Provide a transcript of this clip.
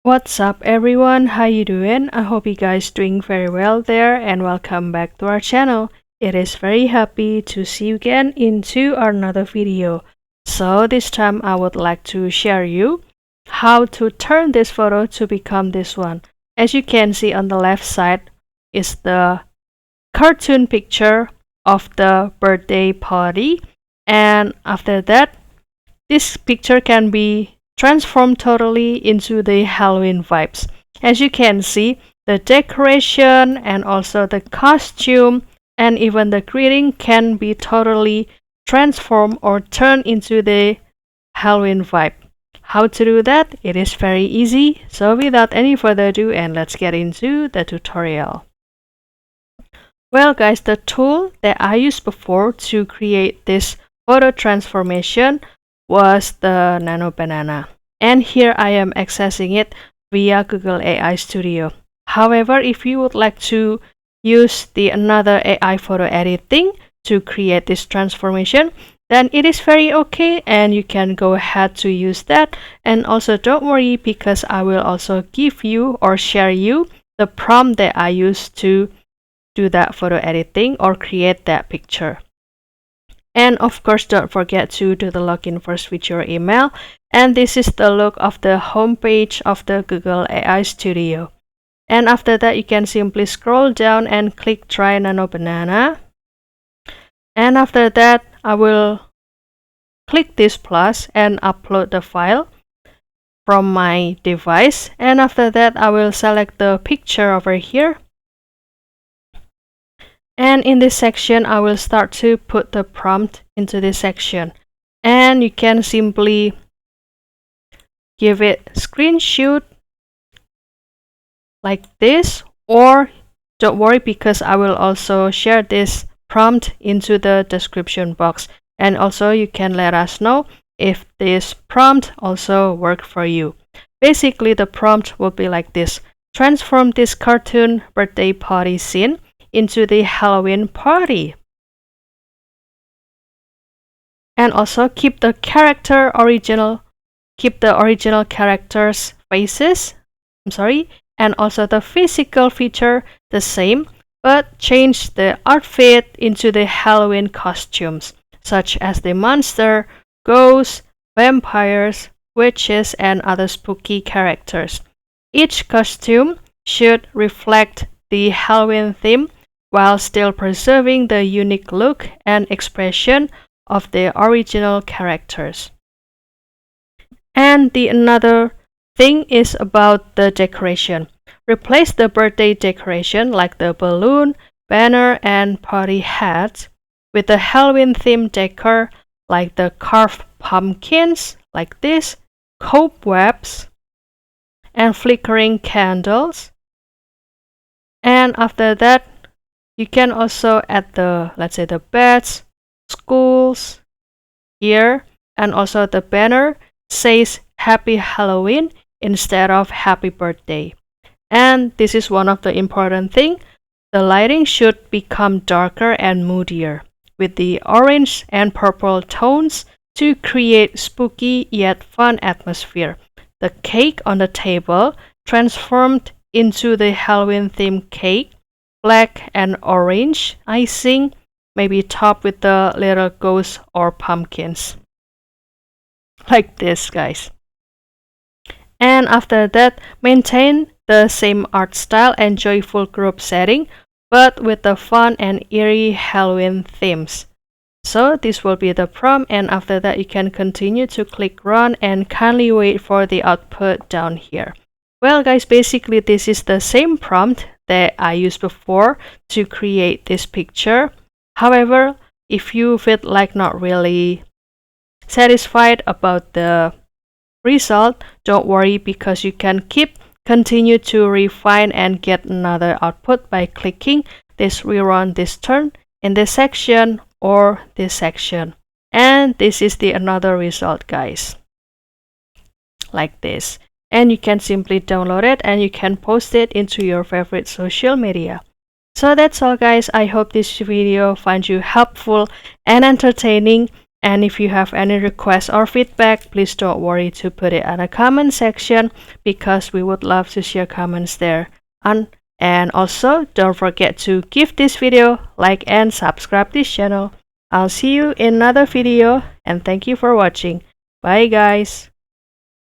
What's up everyone, how you doing? I hope you guys doing very well there and welcome back to our channel. It is very happy to see you again into another video. So this time I would like to share you how to turn this photo to become this one. As you can see on the left side is the cartoon picture of the birthday party, and after that this picture can be transformed totally into the Halloween vibes. As you can see, the decoration and also the costume and even the greeting can be totally transformed or turned into the Halloween vibe. How to do that? It is very easy. So without any further ado, and let's get into the tutorial. Well guys, the tool that I used before to create this photo transformation was the Nano Banana, and here I am accessing it via Google AI Studio. However, if you would like to use the another AI photo editing to create this transformation, then it is very okay and you can go ahead to use that. And also don't worry, because I will also give you or share you the prompt that I used to do that photo editing or create that picture. And of course, don't forget to do the login first with your email. And this is the look of the homepage of the Google AI Studio. And after that, you can simply scroll down and click Try Nano Banana. And after that, I will click this plus and upload the file from my device. And after that, I will select the picture over here. And in this section, I will start to put the prompt into this section. And you can simply give it screenshot like this, or don't worry, because I will also share this prompt into the description box. And also you can let us know if this prompt also work for you. Basically, the prompt will be like this: transform this cartoon birthday party scene into the Halloween party. And also keep the original characters faces, and also the physical feature the same, but change the outfit into the Halloween costumes, such as the monster, ghosts, vampires, witches, and other spooky characters. Each costume should reflect the Halloween theme while still preserving the unique look and expression of the original characters. And the another thing is about the decoration. Replace the birthday decoration like the balloon, banner, and party hats with the Halloween themed decor like the carved pumpkins like this, cobwebs, and flickering candles. And after that, you can also add the, let's say, the beds, schools here, and also the banner says Happy Halloween instead of Happy Birthday. And this is one of the important thing. The lighting should become darker and moodier with the orange and purple tones to create spooky yet fun atmosphere. The cake on the table transformed into the Halloween themed cake, black and orange icing, maybe topped with the little ghosts or pumpkins. Like this, guys. And after that, maintain the same art style and joyful group setting, but with the fun and eerie Halloween themes. So this will be the prompt, and after that you can continue to click run and kindly wait for the output down here. Well guys, basically this is the same prompt that I used before to create this picture. However, if you feel like not really satisfied about the result, don't worry, because you can continue to refine and get another output by clicking this rerun this turn in this section or this section. And this is the another result, guys, like this. And you can simply download it and you can post it into your favorite social media. So that's all guys. I hope this video finds you helpful and entertaining. And if you have any requests or feedback, please don't worry to put it in a comment section because we would love to share comments there. And also, don't forget to give this video like and subscribe this channel. I'll see you in another video and thank you for watching. Bye guys.